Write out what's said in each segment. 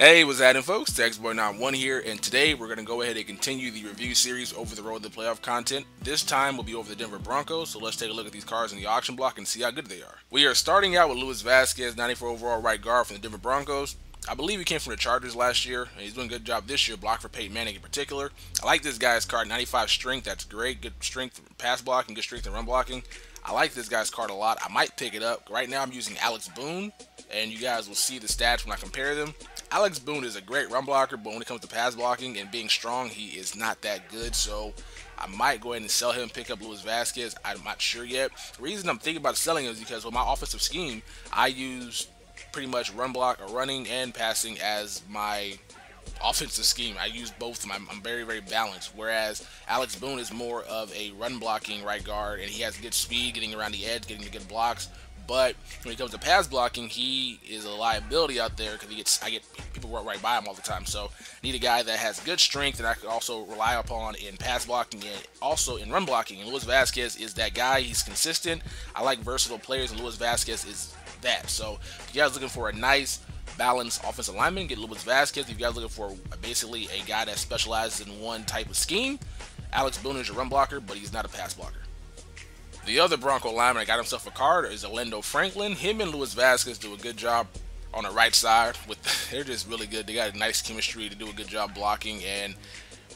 Hey, what's happening, folks? TextBoy91 here, and today we're going to go ahead and continue the review series over the road to playoff content. This time we'll be over the Denver Broncos, so let's take a look at these cards in the auction block and see how good they are. We are starting out with Luis Vasquez, 94 overall right guard from the Denver Broncos. I believe he came from the Chargers last year, and he's doing a good job this year, blocked for Peyton Manning in particular. I like this guy's card, 95 strength, that's great, good strength pass blocking, good strength in run blocking. I like this guy's card a lot. I might pick it up. Right now I'm using Alex Boone, and you guys will see the stats when I compare them. Alex Boone is a great run blocker, but when it comes to pass blocking and being strong, he is not that good. So I might go ahead and sell him, pick up Luis Vasquez. I'm not sure yet. The reason I'm thinking about selling him is because with my offensive scheme, I use pretty much run block or running and passing as my offensive scheme. I use both. I'm very, very balanced. Whereas Alex Boone is more of a run blocking right guard, and he has good speed, getting around the edge, getting the good blocks. But when it comes to pass blocking, he is a liability out there because I get people run right by him all the time. So I need a guy that has good strength that I can also rely upon in pass blocking and also in run blocking. And Luis Vasquez is that guy. He's consistent. I like versatile players, and Luis Vasquez is that. So if you guys looking for a nice balanced offensive lineman, get Luis Vasquez. If you guys looking for basically a guy that specializes in one type of scheme, Alex Boone is your run blocker, but he's not a pass blocker. The other Bronco lineman that got himself a card is Orlando Franklin. Him and Luis Vasquez do a good job on the right side. They're just really good. They got a nice chemistry to do a good job blocking, and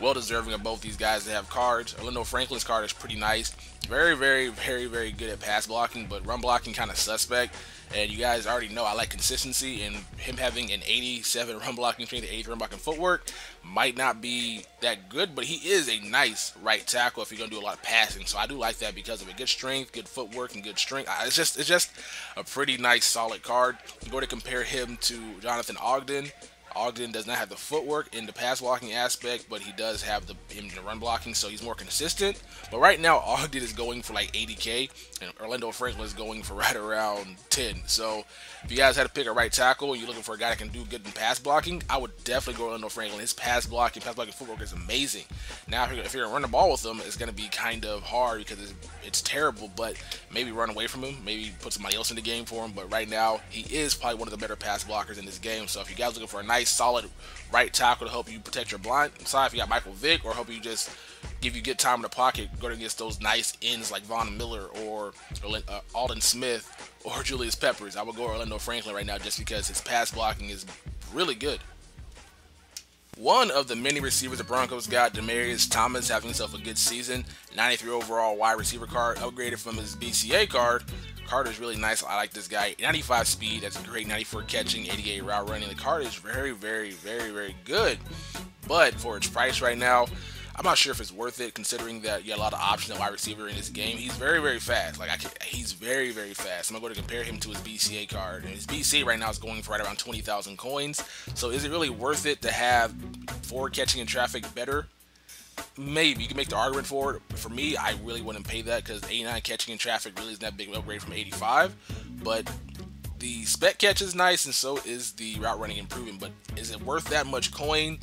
well deserving of both these guys to have cards. Orlando Franklin's card is pretty nice. Very, very, very, very good at pass blocking, but run blocking kind of suspect. And you guys already know I like consistency, and him having an 87 run blocking strength, 83 run blocking footwork might not be that good, but he is a nice right tackle if you're gonna do a lot of passing. So I do like that because of it. Good strength, good footwork, and good strength. It's just a pretty nice, solid card. You go to compare him to Jonathan Ogden. Ogden does not have the footwork in the pass blocking aspect, but he does have him in the run blocking, so he's more consistent. But right now, Ogden is going for like 80K, and Orlando Franklin is going for right around 10. So if you guys had to pick a right tackle and you're looking for a guy that can do good in pass blocking, I would definitely go Orlando Franklin. His pass blocking footwork is amazing. Now, if you're going to run the ball with him, it's going to be kind of hard because it's terrible, but maybe run away from him, maybe put somebody else in the game for him. But right now, he is probably one of the better pass blockers in this game. So if you guys looking for a nice solid right tackle to help you protect your blind side, if you got Michael Vick, or help you just give you good time in the pocket, go against those nice ends like Von Miller or Alden Smith or Julius Peppers, I would go Orlando Franklin right now just because his pass blocking is really good. One of the many receivers the Broncos got, Demaryius Thomas, having himself a good season. 93 overall wide receiver card, upgraded from his BCA card. Card is really nice. I like this guy. 95 speed, that's great. 94 catching, 88 route running. The card is very, very, very, very good. But for its price right now, I'm not sure if it's worth it, considering that you have a lot of options at wide receiver in this game. He's very, very fast. He's very, very fast. I'm going to compare him to his BCA card. And his BCA right now is going for right around 20,000 coins. So is it really worth it to have forward catching in traffic better? Maybe you can make the argument for it. For me, I really wouldn't pay that because 89 catching in traffic really isn't that big of an upgrade from 85. But the spec catch is nice, and so is the route running improving. But is it worth that much coin?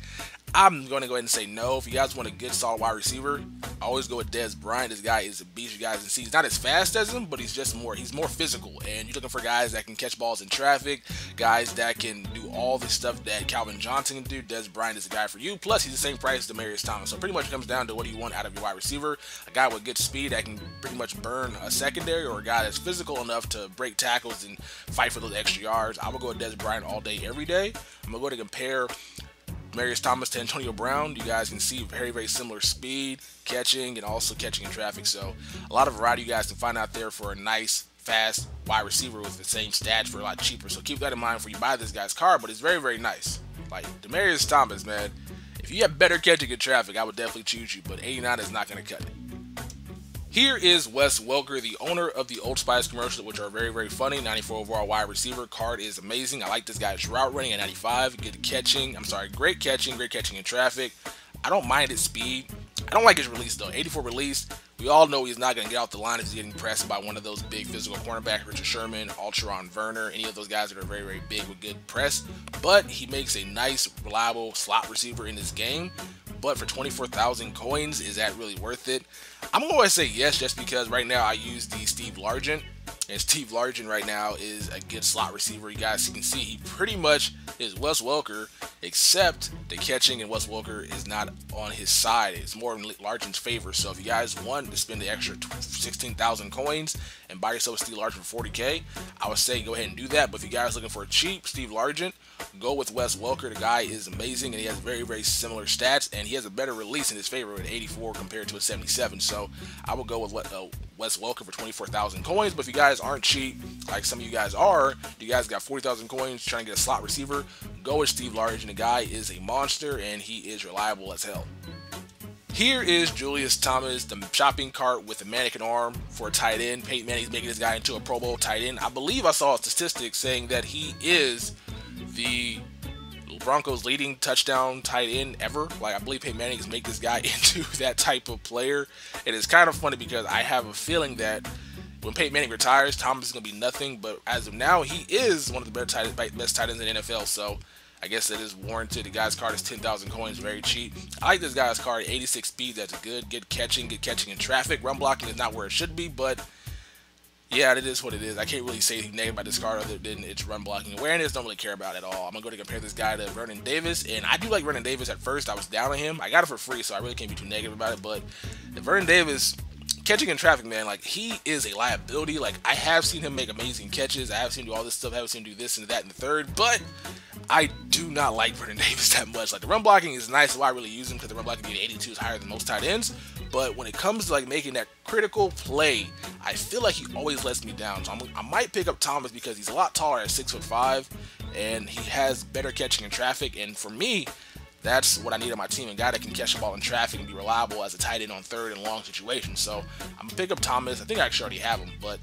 I'm going to go ahead and say no. If you guys want a good, solid wide receiver, I always go with Dez Bryant. This guy is a beast. You guys can see he's not as fast as him, but he's more physical. And you're looking for guys that can catch balls in traffic, guys that can do all the stuff that Calvin Johnson can do. Dez Bryant is the guy for you. Plus, he's the same price as Demaryius Thomas. So pretty much comes down to what do you want out of your wide receiver. A guy with good speed that can pretty much burn a secondary, or a guy that's physical enough to break tackles and fight for those extra yards. I will go with Dez Bryant all day, every day. I'm going to go to compare Demaryius Thomas to Antonio Brown. You guys can see very, very similar speed, catching, and also catching in traffic. So a lot of variety you guys can find out there for a nice, fast wide receiver with the same stats for a lot cheaper. So keep that in mind before you buy this guy's card, but it's very, very nice. Like Demaryius Thomas, man, if you have better catching in traffic, I would definitely choose you, but 89 is not going to cut it. Here is Wes Welker, the owner of the Old Spice commercials, which are very, very funny. 94 overall wide receiver. Card is amazing. I like this guy's route running at 95. Good catching. Great catching in traffic. I don't mind his speed. I don't like his release, though. 84 release. We all know he's not going to get off the line if he's getting pressed by one of those big physical cornerbacks, Richard Sherman, Alteron Verner, any of those guys that are very, very big with good press. But he makes a nice, reliable slot receiver in this game. But for 24,000 coins, is that really worth it? I'm going to say yes, just because right now I use the Steve Largent. And Steve Largent right now is a good slot receiver. You guys can see he pretty much is Wes Welker except the catching and Wes Welker is not on his side. It's more in Largen's favor. So if you guys want to spend the extra 16,000 coins and buy yourself Steve Largent for 40K, I would say go ahead and do that. But if you guys are looking for a cheap Steve Largent, go with Wes Welker. The guy is amazing, and he has very, very similar stats, and he has a better release in his favor at 84 compared to a 77. So I will go with Wes Welker for 24,000 coins. But if you guys aren't cheap, like some of you guys are, you guys got 40,000 coins trying to get a slot receiver, go with Steve Largent. The guy is a monster, and he is reliable as hell. Here is Julius Thomas, the shopping cart with a mannequin arm for a tight end. Peyton Manning's making this guy into a Pro Bowl tight end. I believe I saw a statistic saying that he is the Broncos' leading touchdown tight end ever. Like, I believe Peyton Manning has made this guy into that type of player. It is kind of funny because I have a feeling that when Peyton Manning retires, Thomas is going to be nothing. But as of now, he is one of the best tight ends in the NFL. So I guess that is warranted. The guy's card is 10,000 coins, very cheap. I like this guy's card, 86 speed. That's good catching in traffic. Run blocking is not where it should be, but yeah, it is what it is. I can't really say anything negative about this card other than its run blocking awareness. Don't really care about it at all. I'm going to go to compare this guy to Vernon Davis, and I do like Vernon Davis at first. I was down on him. I got it for free, so I really can't be too negative about it, but the Vernon Davis catching in traffic, man, like, he is a liability. Like, I have seen him make amazing catches. I have seen him do all this stuff. I have seen him do this and that and the third, but I do not like Vernon Davis that much. Like, the run blocking is nice, so why I really use him, because the run blocking at 82 is higher than most tight ends. But when it comes to like making that critical play, I feel like he always lets me down. So I might pick up Thomas because he's a lot taller at 6'5", and he has better catching in traffic. And for me, that's what I need on my team, a guy that can catch the ball in traffic and be reliable as a tight end on third and long situations. So I'm gonna pick up Thomas. I think I actually already have him, but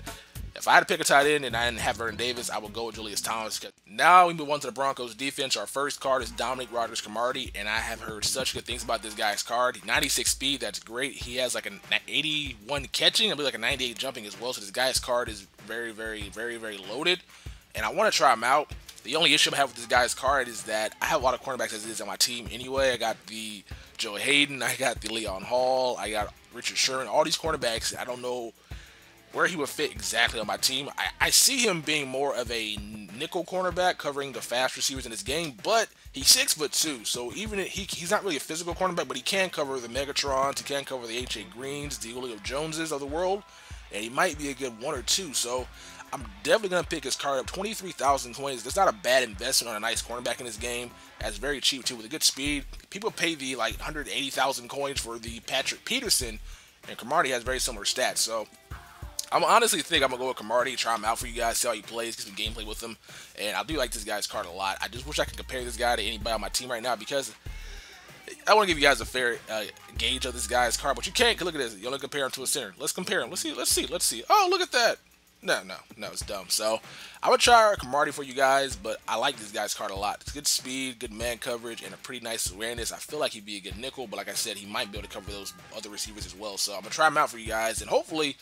if I had to pick a tight end and I didn't have Vernon Davis, I would go with Julius Thomas. Now we move on to the Broncos defense. Our first card is Dominic Rogers-Cromartie, and I have heard such good things about this guy's card. 96 speed, that's great. He has like an 81 catching, I believe like a 98 jumping as well. So this guy's card is very, very, very, very loaded, and I want to try him out. The only issue I have with this guy's card is that I have a lot of cornerbacks as it is on my team anyway. I got the Joe Hayden, I got the Leon Hall, I got Richard Sherman, all these cornerbacks. I don't know where he would fit exactly on my team. I see him being more of a nickel cornerback covering the fast receivers in this game, but he's 6'2", so even he's not really a physical cornerback, but he can cover the Megatrons, he can cover the H.A. Greens, the Julio Joneses of the world, and he might be a good one or two. So I'm definitely going to pick his card up. 23,000 coins. That's not a bad investment on a nice cornerback in this game. That's very cheap too with a good speed. People pay the like 180,000 coins for the Patrick Peterson, and Cromartie has very similar stats. So I honestly think I'm going to go with Cromartie, try him out for you guys, see how he plays, get some gameplay with him. And I do like this guy's card a lot. I just wish I could compare this guy to anybody on my team right now because I want to give you guys a fair gauge of this guy's card. But you can't. Look at this. You only compare him to a center. Let's compare him. Let's see. Oh, look at that. No, it's dumb. So I would try Cromartie for you guys, but I like this guy's card a lot. It's good speed, good man coverage, and a pretty nice awareness. I feel like he'd be a good nickel, but like I said, he might be able to cover those other receivers as well. So I'm going to try him out for you guys, and hopefully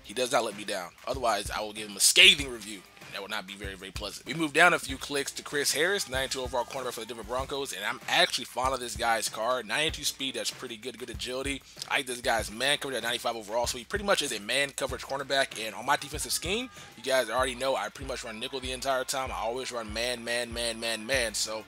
he does not let me down. Otherwise, I will give him a scathing review. That would not be very, very pleasant. We move down a few clicks to Chris Harris, 92 overall cornerback for the Denver Broncos, and I'm actually fond of this guy's card. 92 speed, that's pretty good. Good agility. I like this guy's man coverage at 95 overall, so he pretty much is a man coverage cornerback, and on my defensive scheme, you guys already know I pretty much run nickel the entire time. I always run man, so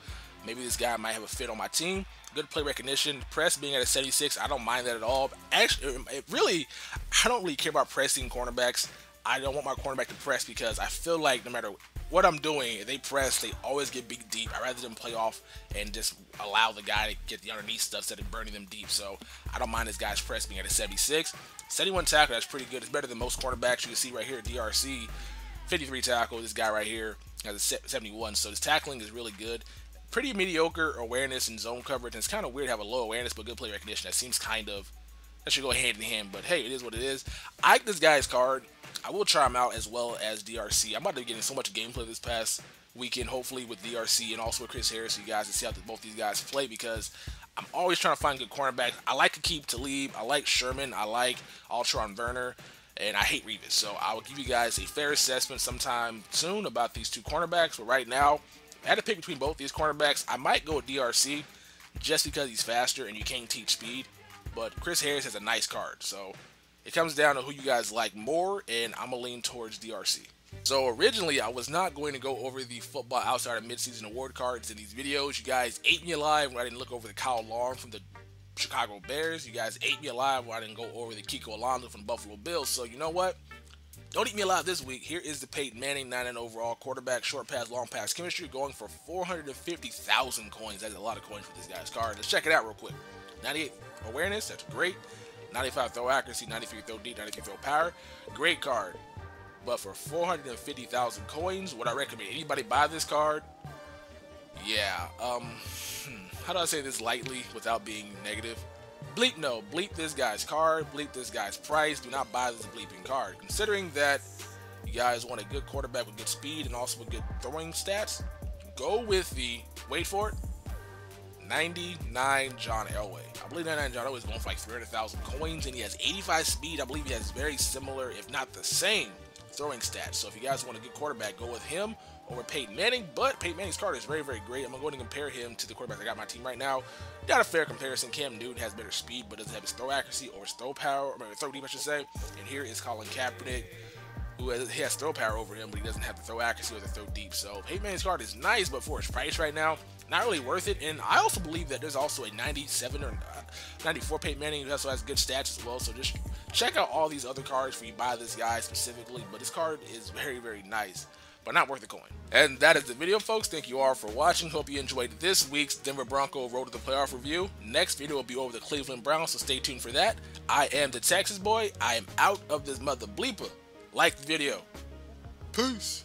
maybe this guy might have a fit on my team. Good play recognition. Press being at a 76, I don't mind that at all. Actually, I don't really care about pressing cornerbacks. I don't want my cornerback to press because I feel like no matter what I'm doing, if they press, they always get big deep. I'd rather them play off and just allow the guy to get the underneath stuff instead of burning them deep. So I don't mind this guy's press being at a 76. 71 tackle, that's pretty good. It's better than most cornerbacks. You can see right here at DRC, 53 tackle. This guy right here has a 71. So his tackling is really good. Pretty mediocre awareness and zone coverage, and it's kind of weird to have a low awareness but good play recognition. That seems that should go hand in hand, but hey, it is what it is. I like this guy's card. I will try him out as well as DRC. I'm about to be getting so much gameplay this past weekend, hopefully with DRC and also with Chris Harris, so you guys can see how both these guys play, because I'm always trying to find good cornerbacks. I like to keep Talib, I like Sherman, I like Altron Werner, and I hate Revis. So I will give you guys a fair assessment sometime soon about these two cornerbacks, but right now, I had to pick between both these cornerbacks. I might go with DRC just because he's faster and you can't teach speed, but Chris Harris has a nice card. So it comes down to who you guys like more, and I'm going to lean towards DRC. So originally, I was not going to go over the Football Outsider midseason award cards in these videos. You guys ate me alive when I didn't look over the Kyle Long from the Chicago Bears. You guys ate me alive when I didn't go over the Kiko Alonso from the Buffalo Bills. So you know what? Don't eat me alive this week. Here is the Peyton Manning 9-9 overall quarterback, short pass, long pass chemistry, going for 450,000 coins. That's a lot of coins for this guy's card. Let's check it out real quick. 98 awareness, that's great. 95 throw accuracy, 93 throw deep, 93 throw power. Great card. But for 450,000 coins, would I recommend anybody buy this card? Yeah. How do I say this lightly without being negative? Bleep no. Bleep this guy's card. Bleep this guy's price. Do not buy this bleeping card. Considering that you guys want a good quarterback with good speed and also with good throwing stats, go with the, wait for it, 99 John Elway. I believe 99 John Elway is going for like 300,000 coins, and he has 85 speed. I believe he has very similar, if not the same, throwing stats. So if you guys want a good quarterback, go with him over Peyton Manning. But Peyton Manning's card is very, very great. I'm going to compare him to the quarterback I got on my team right now. Not a fair comparison. Cam Newton has better speed, but doesn't have his throw accuracy or his throw power, or throw deep, I should say. And here is Colin Kaepernick, who has throw power over him, but he doesn't have the throw accuracy or the throw deep. So Peyton Manning's card is nice, but for his price right now, not really worth it. And I also believe that there's also a 97 or 94 Peyton Manning who also has good stats as well. So just check out all these other cards before you buy this guy specifically. But this card is very, very nice, but not worth the coin. And that is the video, folks. Thank you all for watching. Hope you enjoyed this week's Denver Bronco Road to the Playoff review. Next video will be over the Cleveland Browns, so stay tuned for that. I am the Texas boy. I am out of this mother bleeper. Like the video. Peace.